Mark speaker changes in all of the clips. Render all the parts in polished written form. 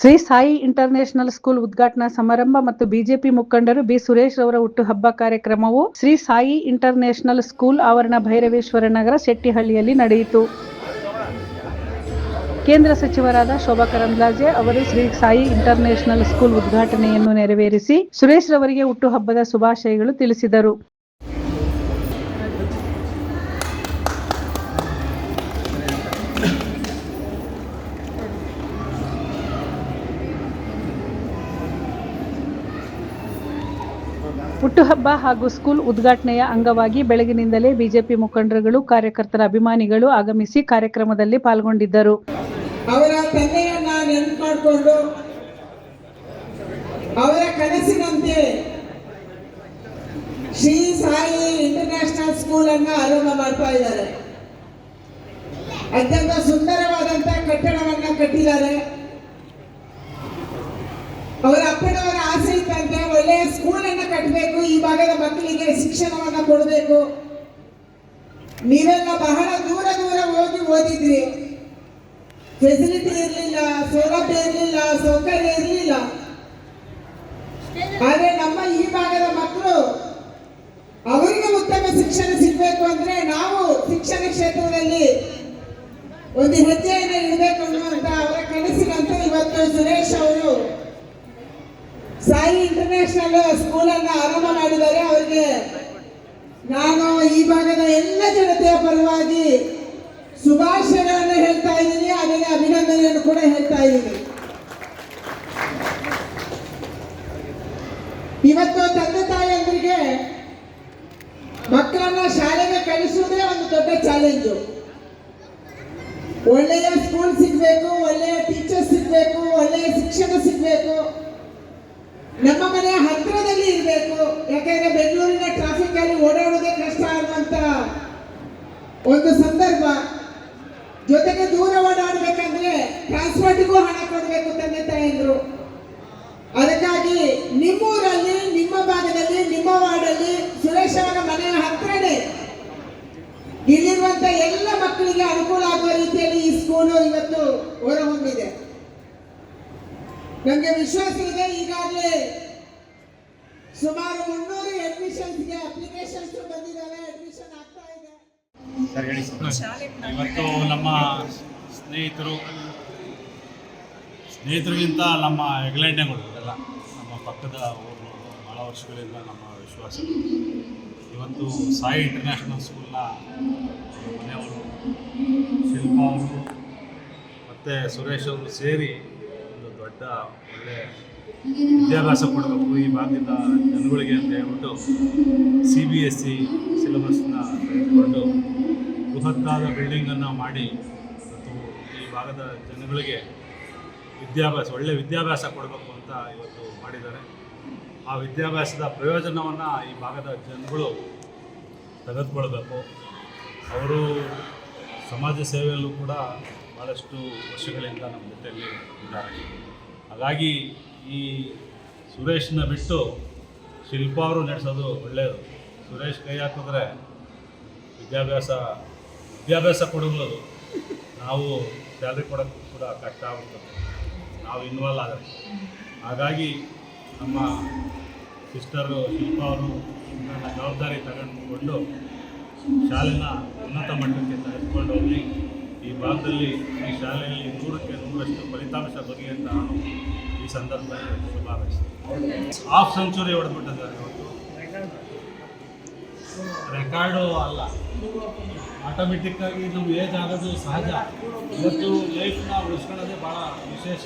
Speaker 1: Shri Sai international school ಉದ್ಘಾಟನಾ ಸಮಾರಂಭ ಮತ್ತು ಬಿಜೆಪಿ ಮುಖಂಡರು ಬಿ ಸುರೇಶ್ ರವರ ಹುಟ್ಟುಹಬ್ಬ ಕಾರ್ಯಕ್ರಮವು ಶ್ರೀ ಸಾಯಿ ಇಂಟರ್ನ್ಯಾಷನಲ್ ಸ್ಕೂಲ್ ಆವರಣ, ಭೈರವೇಶ್ವರ ನಗರ, ಶೆಟ್ಟಿಹಳ್ಳಿಯಲ್ಲಿ ನಡೆಯಿತು. ಕೇಂದ್ರ ಸಚಿವರಾದ ಶೋಭಾ ಕರಂದ್ಲಾಜೆ ಅವರು ಶ್ರೀ ಸಾಯಿ ಇಂಟರ್ನ್ಯಾಷನಲ್ ಸ್ಕೂಲ್ ಉದ್ಘಾಟನೆಯನ್ನು ನೆರವೇರಿಸಿ ಸುರೇಶ್ ರವರಿಗೆ ಹುಟ್ಟುಹಬ್ಬದ ಶುಭಾಶಯಗಳು ತಿಳಿಸಿದರು. ಹುಟ್ಟುಹಬ್ಬ ಹಾಗೂ ಸ್ಕೂಲ್ ಉದ್ಘಾಟನೆಯ ಅಂಗವಾಗಿ ಬೆಳಗಿನಿಂದಲೇ ಬಿಜೆಪಿ ಮುಖಂಡರುಗಳು, ಕಾರ್ಯಕರ್ತರ ಅಭಿಮಾನಿಗಳು ಆಗಮಿಸಿ ಕಾರ್ಯಕ್ರಮದಲ್ಲಿ ಪಾಲ್ಗೊಂಡಿದ್ದರು.
Speaker 2: ಅವರ ತಂದೆಯನ್ನ ನೆನಪು ಮಾಡಿಕೊಂಡು ಅವರ ಕನಸಿನಂತೆ ಶ್ರೀ ಸಾಯಿ ಇಂಟರ್ನ್ಯಾಷನಲ್ ಸ್ಕೂಲ್ ಅನ್ನ ಆರಂಭ ಮಾಡ್ತಾ ಇದ್ದಾರೆ. ಅತ್ಯಂತ ಸುಂದರವಾದಂತಹ ಕಟ್ಟಡವನ್ನ ಕಟ್ಟಿದ್ದಾರೆ. ಅವರ ಅಪ್ಪನವರ ಆಸೆ ಇತ್ತಂತೆ ಒಳ್ಳೆಯ ಸ್ಕೂಲ್ ಅನ್ನ ಕಟ್ಟಬೇಕು, ಈ ಭಾಗದ ಮಕ್ಕಳಿಗೆ ಶಿಕ್ಷಣವನ್ನ ಕೊಡಬೇಕು. ನೀವೆಲ್ಲ ಬಹಳ ದೂರ ದೂರ ಹೋಗಿ ಓದಿದ್ರಿ, ಫೆಸಿಲಿಟಿ ಇರಲಿಲ್ಲ, ಸೌಲಭ್ಯ ಇರಲಿಲ್ಲ, ಸೌಕರ್ಯ ಇರಲಿಲ್ಲ. ಆದ್ರೆ ನಮ್ಮ ಈ ಭಾಗದ ಮಕ್ಕಳು ಅವರಿಗೆ ಉತ್ತಮ ಶಿಕ್ಷಣ ಸಿಗಬೇಕು ಅಂದ್ರೆ ನಾವು ಶಿಕ್ಷಣ ಕ್ಷೇತ್ರದಲ್ಲಿ ಒಂದು ಹೆಜ್ಜೆಯನ್ನು ಇಡಬೇಕು ಅನ್ನುವಂತ ಅವರ ಕನಸಿನಂತೆ ಇವತ್ತು ಸುರೇಶ್ ಅವರು ಸಾಯಿ ಇಂಟರ್ನ್ಯಾಷನಲ್ ಸ್ಕೂಲ್ ಅನ್ನ ಆರಂಭ ಮಾಡಿದ್ದಾರೆ. ಅವರಿಗೆ ನಾನು ಈ ಭಾಗದ ಎಲ್ಲ ಜನತೆಯ ಪರವಾಗಿ ಶುಭಾಶಯಗಳನ್ನು ಹೇಳ್ತಾ ಇದ್ದೀನಿ, ಹಾಗೆ ಅಭಿನಂದನೆಯನ್ನು ಕೂಡ ಹೇಳ್ತಾ ಇದ್ದೀನಿ. ಇವತ್ತು ತಂದೆ ತಾಯಿಯಂದರಿಗೆ ಮಕ್ಕಳನ್ನ ಶಾಲೆಗೆ ಕಳಿಸುವುದೇ ಒಂದು ದೊಡ್ಡ ಚಾಲೆಂಜು. ಒಳ್ಳೆಯ ಸ್ಕೂಲ್ ಸಿಗ್ಬೇಕು, ಒಳ್ಳೆಯ ಟೀಚರ್ಸ್ ಸಿಗ್ಬೇಕು, ಒಳ್ಳೆಯ ಶಿಕ್ಷಣ ಸಿಗ್ಬೇಕು, ನಮ್ಮ ಮನೆ ಹತ್ತಿರದಲ್ಲಿ ಇರಬೇಕು. ಯಾಕಂದ್ರೆ ಬೆಂಗಳೂರಿನ ಟ್ರಾಫಿಕ್ ಅಲ್ಲಿ ಓಡಾಡೋದೇ ಕಷ್ಟ ಅನ್ನುವಂತ ಒಂದು ಸಂದರ್ಭ. ಜೊತೆಗೆ ದೂರ ಓಡಾಡಬೇಕಂದ್ರೆ ಟ್ರಾನ್ಸ್ಪೋರ್ಟ್ಗೂ ಹಣ ಕೊಡಬೇಕು ತಂದೆ ತಾಯಿಯಂದ್ರು. ಅದಕ್ಕಾಗಿ ನಿಮ್ಮೂರಲ್ಲಿ, ನಿಮ್ಮ ಭಾಗದಲ್ಲಿ, ನಿಮ್ಮ ವಾರ್ಡಲ್ಲಿ ಸುರೇಶ್ ಅವರ ಮನೆಯ ಹತ್ರನೇ ಇಲ್ಲಿರುವಂತ ಎಲ್ಲ ಮಕ್ಕಳಿಗೆ ಅನುಕೂಲ ಆಗುವ ರೀತಿಯಲ್ಲಿ ಈ ಸ್ಕೂಲು ಇವತ್ತು ಹೊರಹೊಮ್ಮಿದೆ. ನಮಗೆ ವಿಶ್ವಾಸ ಇದೆ, ಈಗಾಗಲೇ ಸುಮಾರು 300 ಅಡ್ಮಿಷನ್ಸ್ಗೆ ಅಪ್ಲಿಕೇಶನ್ಸ್ ಬಂದಿದ್ದಾವೆ, ಅಡ್ಮಿಷನ್ ಆಗ್ತಾ ಇದೆ.
Speaker 3: ಇವತ್ತು ನಮ್ಮ ಸ್ನೇಹಿತರಿಗಿಂತ ನಮ್ಮ ಹೆಗ್ಲೆಣ್ಣೆಗಳು ಎಲ್ಲ ನಮ್ಮ ಪಕ್ಕದ ಊರು, ಭಾಳ ವರ್ಷಗಳಿಂದ ನಮ್ಮ ವಿಶ್ವಾಸ. ಇವತ್ತು ಸಾಯಿ ಇಂಟರ್ನ್ಯಾಷನಲ್ ಸ್ಕೂಲ್ನ ಮನೆಯವರು, ಶಿಲ್ಪಾ ಅವರು ಮತ್ತು ಸುರೇಶ್ ಅವರು ಸೇರಿ ಒಂದು ದೊಡ್ಡ ಒಳ್ಳೆಯ ವಿದ್ಯಾಭ್ಯಾಸ ಕೊಡಬೇಕು ಈ ಭಾಗದ ಜನಗಳಿಗೆ ಅಂತ ಹೇಳ್ಬಿಟ್ಟು CBSE ಸಿಲೆಬಸ್ನ ತೆಗೆದುಕೊಂಡು ಬೃಹತ್ತಾದ ಬಿಲ್ಡಿಂಗನ್ನು ಮಾಡಿ ಮತ್ತು ಈ ಭಾಗದ ಜನಗಳಿಗೆ ಒಳ್ಳೆಯ ವಿದ್ಯಾಭ್ಯಾಸ ಕೊಡಬೇಕು ಅಂತ ಇವತ್ತು ಮಾಡಿದ್ದಾರೆ. ಆ ವಿದ್ಯಾಭ್ಯಾಸದ ಪ್ರಯೋಜನವನ್ನು ಈ ಭಾಗದ ಜನಗಳು ತೆಗೆದುಕೊಳ್ಬೇಕು. ಅವರು ಸಮಾಜ ಸೇವೆಯಲ್ಲೂ ಕೂಡ ಭಾಳಷ್ಟು ವರ್ಷಗಳಿಂದ ನಮ್ಮ ಜೊತೆಯಲ್ಲಿ ಇದ್ದಾರೆ. ಹಾಗಾಗಿ ಈ ಸುರೇಶ್ನ ಬಿಟ್ಟು ಶಿಲ್ಪಾ ಅವರು ನಡೆಸೋದು ಒಳ್ಳೆಯದು. ಸುರೇಶ್ ಕೈ ಹಾಕಿದ್ರೆ ವಿದ್ಯಾಭ್ಯಾಸ ಕೊಡಬಹುದು, ನಾವು ಸ್ಯಾಲ್ರಿ ಕೊಡೋಕ್ಕೂ ಕೂಡ ಕಷ್ಟ ಆಗುತ್ತದೆ, ನಾವು ಇನ್ವಾಲ್ವ್ ಆದರೆ. ಹಾಗಾಗಿ ನಮ್ಮ ಸಿಸ್ಟರು ಶಿಲ್ಪಾ ಅವರು ನನ್ನ ಜವಾಬ್ದಾರಿ ತಗೊಂಡುಕೊಂಡು ಶಾಲೆನ ಉನ್ನತ ಮಟ್ಟಕ್ಕೆ ತೆಗೆದುಕೊಂಡು ಹೋಗಿ ಈ ಭಾಗದಲ್ಲಿ ಈ ಶಾಲೆಯಲ್ಲಿ 100ಕ್ಕೆ 100ರಷ್ಟು ಫಲಿತಾಂಶ ಬರಲಿ ಅಂತ ನಾನು ಈ ಸಂದರ್ಭದಲ್ಲಿ ಶುಭ ಹಾರೈಸ್ತೀನಿ. Half century ಹೊಡೆದ್ಬಿಟ್ಟಿದ್ದಾರೆ. ಇವತ್ತು ರೆಕಾರ್ಡು ಅಲ್ಲ, ಆಟೋಮೆಟಿಕ್ಕಾಗಿ ನಮ್ಮ ಏಜ್ ಆಗೋದು ಸಹಜ. ಇವತ್ತು ಲೈಫ್ನ ಉಳಿಸ್ಕೊಳ್ಳೋದೇ ಭಾಳ ವಿಶೇಷ.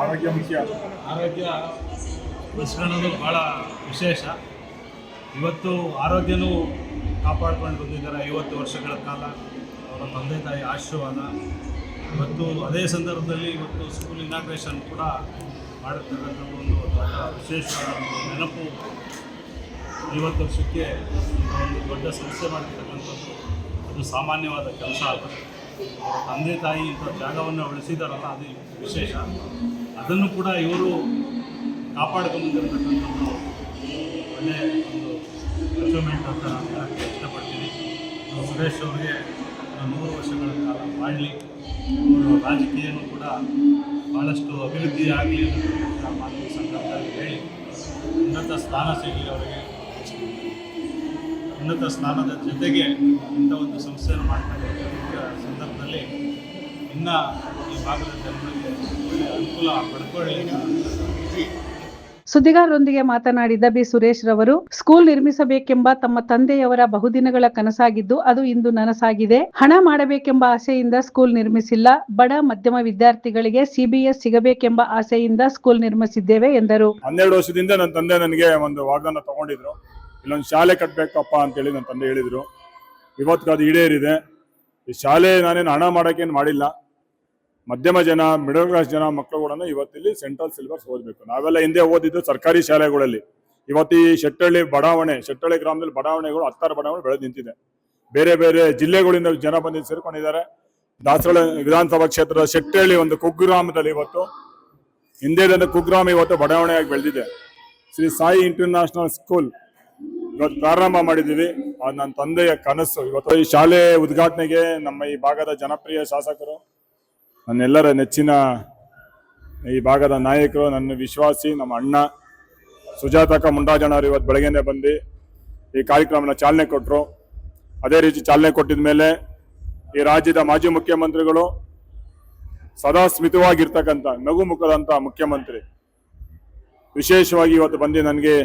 Speaker 3: ಆರೋಗ್ಯ ಉಳಿಸ್ಕೊಳ್ಳೋದು ಭಾಳ ವಿಶೇಷ. ಇವತ್ತು ಆರೋಗ್ಯನೂ ಕಾಪಾಡ್ಕೊಂಡು ಬಂದಿದ್ದಾರೆ 50 ವರ್ಷಗಳ ಕಾಲ. ಅವರ ತಂದೆ ತಾಯಿ ಆಶೀರ್ವಾದ. ಇವತ್ತು ಅದೇ ಸಂದರ್ಭದಲ್ಲಿ ಇವತ್ತು ಸ್ಕೂಲ್ ಇನಾಗ್ರೇಷನ್ ಕೂಡ ಮಾಡುತ್ತಿರ್ತಕ್ಕಂಥ ಒಂದು ದೊಡ್ಡ ವಿಶೇಷವಾದ ಒಂದು ನೆನಪು. 50 ವರ್ಷಕ್ಕೆ ಒಂದು ದೊಡ್ಡ ಸಂಸ್ಥೆ ಮಾಡ್ತಿರ್ತಕ್ಕಂಥದ್ದು ಅದು ಸಾಮಾನ್ಯವಾದ ಕೆಲಸ ಅಲ್ಲ. ಅವರ ತಂದೆ ತಾಯಿ ಇಂಥ ಜಾಗವನ್ನು ಉಳಿಸಿದಾರಲ್ಲ, ಅದು ವಿಶೇಷ. ಅದನ್ನು ಕೂಡ ಇವರು ಕಾಪಾಡ್ಕೊಂಡ್ಬಂದಿರತಕ್ಕಂಥದ್ದು ಒಳ್ಳೆಯ ಒಂದು ಅಚೀವ್ಮೆಂಟ್ ಅಂತ ನಾನು ಹೇಳೋಕ್ಕೆ ಇಷ್ಟಪಡ್ತೀನಿ. ಸುರೇಶ್ ಅವರಿಗೆ 100 ವರ್ಷಗಳ ಕಾಲ ಮಾಡಲಿ. ರಾಜಕೀಯನೂ ಕೂಡ ಭಾಳಷ್ಟು ಅಭಿವೃದ್ಧಿ ಆಗಲಿ ಅನ್ನೋ ಮಾತು ಸಂದರ್ಭದಲ್ಲಿ ಹೇಳಿ ಉನ್ನತ ಸ್ಥಾನ ಸಿಗಲಿ ಅವರಿಗೆ. ಉನ್ನತ ಸ್ಥಾನದ ಜೊತೆಗೆ ಇಂಥ ಒಂದು ಸಂಸ್ಥೆಯನ್ನು ಮಾಡ್ಕೊಂಡಿರೋ ಸಂದರ್ಭದಲ್ಲಿ ಇನ್ನು ಈ ಭಾಗದ ಜನರಿಗೆ ಅನುಕೂಲ ಪಡ್ಕೊಳ್ಳಿ.
Speaker 1: ಸುದ್ದಿಗಾರರೊಂದಿಗೆ ಮಾತನಾಡಿದ ಬಿ ಸುರೇಶ್ ರವರು, ಸ್ಕೂಲ್ ನಿರ್ಮಿಸಬೇಕೆಂಬ ತಮ್ಮ ತಂದೆಯವರ ಬಹುದಿನಗಳ ಕನಸಾಗಿದ್ದು ಅದು ಇಂದು ನನಸಾಗಿದೆ. ಹಣ ಮಾಡಬೇಕೆಂಬ ಆಸೆಯಿಂದ ಸ್ಕೂಲ್ ನಿರ್ಮಿಸಿಲ್ಲ. ಬಡ ಮಧ್ಯಮ ವಿದ್ಯಾರ್ಥಿಗಳಿಗೆ CBS ಸಿಗಬೇಕೆಂಬ ಆಸೆಯಿಂದ ಸ್ಕೂಲ್ ನಿರ್ಮಿಸಿದ್ದೇವೆ ಎಂದರು.
Speaker 4: 12 ವರ್ಷದಿಂದ ನನ್ನ ತಂದೆ ನನಗೆ ಒಂದು ವಾಗ್ದಾನ ತಗೊಂಡಿದ್ರು, ಇಲ್ಲೊಂದು ಶಾಲೆ ಕಟ್ಟಬೇಕಪ್ಪ ಅಂತೇಳಿ ನನ್ನ ತಂದೆ ಹೇಳಿದ್ರು. ಇವತ್ತು ಅದು ಈಡೇರಿದೆ. ಈ ಶಾಲೆ ನಾನೇನು ಹಣ ಮಾಡೋಕ್ಕೇನು ಮಾಡಿಲ್ಲ. ಮಧ್ಯಮ ಜನ, ಮಿಡಲ್ ಕ್ಲಾಸ್ ಜನ ಮಕ್ಕಳುಗಳನ್ನು ಇವತ್ತಿಲ್ಲಿ ಸೆಂಟ್ರಲ್ ಸಿಲೆಬಸ್ ಓದಬೇಕು. ನಾವೆಲ್ಲ ಹಿಂದೆ ಓದಿದ್ದು ಸರ್ಕಾರಿ ಶಾಲೆಗಳಲ್ಲಿ. ಇವತ್ತು ಈ ಶೆಟ್ಟಳ್ಳಿ ಗ್ರಾಮದಲ್ಲಿ ಬಡಾವಣೆಗಳು 10 ಬಡಾವಣೆ ಬೆಳೆದು ನಿಂತಿದೆ. ಬೇರೆ ಬೇರೆ ಜಿಲ್ಲೆಗಳಿಂದ ಜನ ಬಂದು ಸೇರ್ಕೊಂಡಿದ್ದಾರೆ. ದಾಸರಳ್ಳಿ ವಿಧಾನಸಭಾ ಕ್ಷೇತ್ರದ ಶೆಟ್ಟಳ್ಳಿ ಒಂದು ಕುಗ್ರಾಮದಲ್ಲಿ ಇವತ್ತು ಹಿಂದೆ ಕುಗ್ರಾಮ ಇವತ್ತು ಬಡಾವಣೆಯಾಗಿ ಬೆಳೆದಿದೆ. ಶ್ರೀ ಸಾಯಿ ಇಂಟರ್ನ್ಯಾಷನಲ್ ಸ್ಕೂಲ್ ಇವತ್ತು ಪ್ರಾರಂಭ ಮಾಡಿದ್ದೀವಿ. ಅದು ನನ್ನ ತಂದೆಯ ಕನಸು. ಇವತ್ತು ಈ ಶಾಲೆ ಉದ್ಘಾಟನೆಗೆ ನಮ್ಮ ಈ ಭಾಗದ ಜನಪ್ರಿಯ ಶಾಸಕರು, ನನ್ನೆಲ್ಲರ ನೆಚ್ಚಿನ ಈ ಭಾಗದ ನಾಯಕರು, ನನ್ನ ವಿಶ್ವಾಸಿ ನಮ್ಮ ಅಣ್ಣ ಸುಜಾತಕ ಮುಂಡಾಜಣ್ಣವರು ಇವತ್ತು ಬೆಳಗ್ಗೆನೆ ಬಂದು ಈ ಕಾರ್ಯಕ್ರಮನ ಚಾಲನೆ ಕೊಟ್ಟರು. ಅದೇ ರೀತಿ ಚಾಲನೆ ಕೊಟ್ಟಿದ ಮೇಲೆ ಈ ರಾಜ್ಯದ ಮಾಜಿ ಮುಖ್ಯಮಂತ್ರಿಗಳು, ಸದಾ ಸ್ಮಿತವಾಗಿರ್ತಕ್ಕಂಥ ನಗು ಮುಖದಂಥ ಮುಖ್ಯಮಂತ್ರಿ ವಿಶೇಷವಾಗಿ ಇವತ್ತು ಬಂದು ನನಗೆ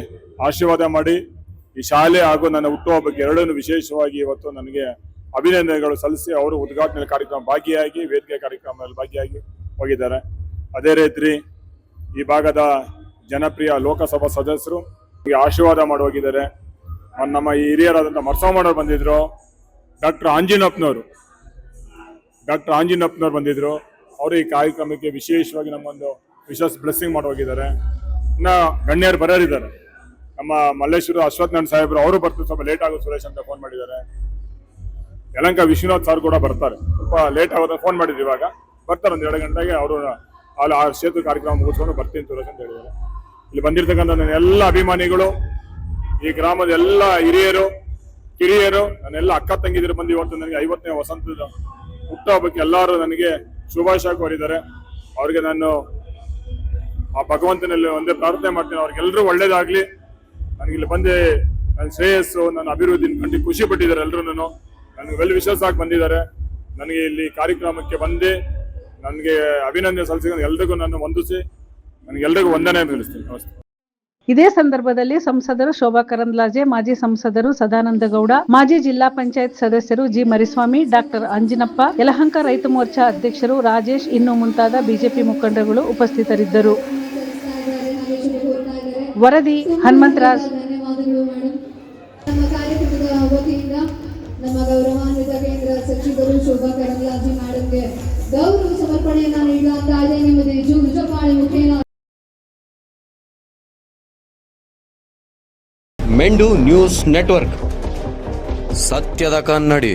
Speaker 4: ಆಶೀರ್ವಾದ ಮಾಡಿ ಈ ಶಾಲೆ ಹಾಗೂ ನನ್ನ ಹುಟ್ಟುಹಬ್ಬಕ್ಕೆ ಎರಡನ್ನೂ ವಿಶೇಷವಾಗಿ ಇವತ್ತು ನನಗೆ ಅಭಿನಂದನೆಗಳು ಸಲ್ಲಿಸಿ ಅವರು ಉದ್ಘಾಟನೆ ಕಾರ್ಯಕ್ರಮ ಭಾಗಿಯಾಗಿ, ವೇದಿಕೆ ಕಾರ್ಯಕ್ರಮದಲ್ಲಿ ಭಾಗಿಯಾಗಿ ಹೋಗಿದ್ದಾರೆ. ಅದೇ ರೀತಿ ಈ ಭಾಗದ ಜನಪ್ರಿಯ ಲೋಕಸಭಾ ಸದಸ್ಯರು ಆಶೀರ್ವಾದ ಮಾಡಿ ಹೋಗಿದ್ದಾರೆ. ನಮ್ಮ ಈ ಹಿರಿಯರಾದಂಥ ಮರ್ಸಮ್ಮನವ್ರು ಬಂದಿದ್ರು, ಡಾಕ್ಟರ್ ಆಂಜಿನಪ್ಪನವರು ಬಂದಿದ್ರು. ಅವರು ಈ ಕಾರ್ಯಕ್ರಮಕ್ಕೆ ವಿಶೇಷವಾಗಿ ನಮ್ಮೊಂದು ವಿಶೇಷ ಬ್ಲೆಸ್ಸಿಂಗ್ ಮಾಡಿ ಹೋಗಿದ್ದಾರೆ. ಇನ್ನು ಗಣ್ಯರು ಬರೋರಿದ್ದಾರೆ. ನಮ್ಮ ಮಲ್ಲೇಶ್ವರ ಅಶ್ವತ್ಥನಾರಾಯಣ ಸಾಹೇಬರು ಅವರು ಬರ್ತಾರೆ, ಸ್ವಲ್ಪ ಲೇಟ್ ಆಗುತ್ತೆ ಸುರೇಶ್ ಅಂತ ಫೋನ್ ಮಾಡಿದ್ದಾರೆ. ಯಲಂಕ ವಿಶ್ವನಾಥ್ ಸರ್ ಕೂಡ ಬರ್ತಾರೆ, ಸ್ವಲ್ಪ ಲೇಟ್ ಆಗೋದು ಫೋನ್ ಮಾಡಿದ್ರು. ಇವಾಗ ಬರ್ತಾರೆ, ಒಂದು 2 ಗಂಟೆಗೆ ಅವರು ಅಲ್ಲಿ ಆ ಕ್ಷೇತ್ರ ಕಾರ್ಯಕ್ರಮ ಮುಗಿಸ್ಕೊಂಡು ಬರ್ತೀನಿ ಸುರೇಶ್ ಅಂತ ಹೇಳಿದ್ದಾರೆ. ಇಲ್ಲಿ ಬಂದಿರತಕ್ಕಂಥ ನನ್ನ ಎಲ್ಲ ಅಭಿಮಾನಿಗಳು, ಈ ಗ್ರಾಮದ ಎಲ್ಲ ಹಿರಿಯರು, ಕಿರಿಯರು, ನನ್ನೆಲ್ಲ ಅಕ್ಕ ತಂಗಿದಿರು ಬಂದು ಇವತ್ತು ನನಗೆ 50ನೇ ವಸಂತದ ಹುಟ್ಟುಹಬ್ಬಕ್ಕೆ ಎಲ್ಲರೂ ನನಗೆ ಶುಭಾಶಯ ಕೋರಿದ್ದಾರೆ. ಅವ್ರಿಗೆ ನಾನು ಆ ಭಗವಂತನಲ್ಲಿ ಒಂದೇ ಪ್ರಾರ್ಥನೆ ಮಾಡ್ತೀನಿ, ಅವ್ರಿಗೆಲ್ಲರೂ ಒಳ್ಳೇದಾಗ್ಲಿ. ನನಗಿಲ್ಲಿ ಬಂದು ನನ್ನ ಶ್ರೇಯಸ್ಸು, ನನ್ನ ಅಭಿವೃದ್ಧಿ ಕಂಡು ಖುಷಿ ಪಟ್ಟಿದ್ದಾರೆ. ಎಲ್ಲರೂ ನನಗೆ ವೆಲ್ ವಿಶಸ್ ಆಗಿ ಬಂದಿದ್ದಾರೆ. ನನಗೆ ಇಲ್ಲಿ ಕಾರ್ಯಕ್ರಮಕ್ಕೆ ಬಂದು ನನಗೆ ಅಭಿನಂದನೆ ಸಲ್ಲಿಸಿ ಎಲ್ರಿಗೂ ನಾನು ವಂದಿಸಿ ನನಗೆಲ್ಲರಿಗೂ ವಂದನೆ ತಿಳಿಸ್ತೀನಿ. ನಮಸ್ತೆ.
Speaker 1: ಇದೇ ಸಂದರ್ಭದಲ್ಲಿ ಸಂಸದರು ಶೋಭಾ ಕರಂದ್ಲಾಜೆ, ಮಾಜಿ ಸಂಸದರು ಸದಾನಂದ ಗೌಡ, ಮಾಜಿ ಜಿಲ್ಲಾ ಪಂಚಾಯತ್ ಸದಸ್ಯರು ಜಿ ಮರಿಸ್ವಾಮಿ, ಡಾಕ್ಟರ್ ಅಂಜಿನಪ್ಪ, ಯಲಹಂಕ ರೈತ ಮೋರ್ಚಾ ಅಧ್ಯಕ್ಷರು ರಾಜೇಶ್ ಇನ್ನೂ ಮುಂತಾದ ಬಿಜೆಪಿ ಮುಖಂಡರುಗಳು ಉಪಸ್ಥಿತರಿದ್ದರು. ವರದಿ ಹನುಮಂತರಾಜ್.
Speaker 5: ನಮ್ಮ ಕಾರ್ಯಕ್ರಮದ ವತಿಯಿಂದ ನಮ್ಮ ಗೌರವಾನ್ವಿತ ಕೇಂದ್ರ ಸಚಿವರು ಶೋಭಾ ಕರಂದ್ಲಾಜೆ ಮೇಡಂಗೆ ಗೌರವ ಸಮರ್ಪಣೆಯನ್ನು ನೀಡುತ್ತಾ ಇದೆ. ನಿಮ್ಮದೇ ಜೋರು ಚಪ್ಪಾಳೆ ಮುಖೇನ.
Speaker 6: ಮೆಂಡು ನ್ಯೂಸ್ ನೆಟ್ವರ್ಕ್, ಸತ್ಯದ ಕನ್ನಡಿ.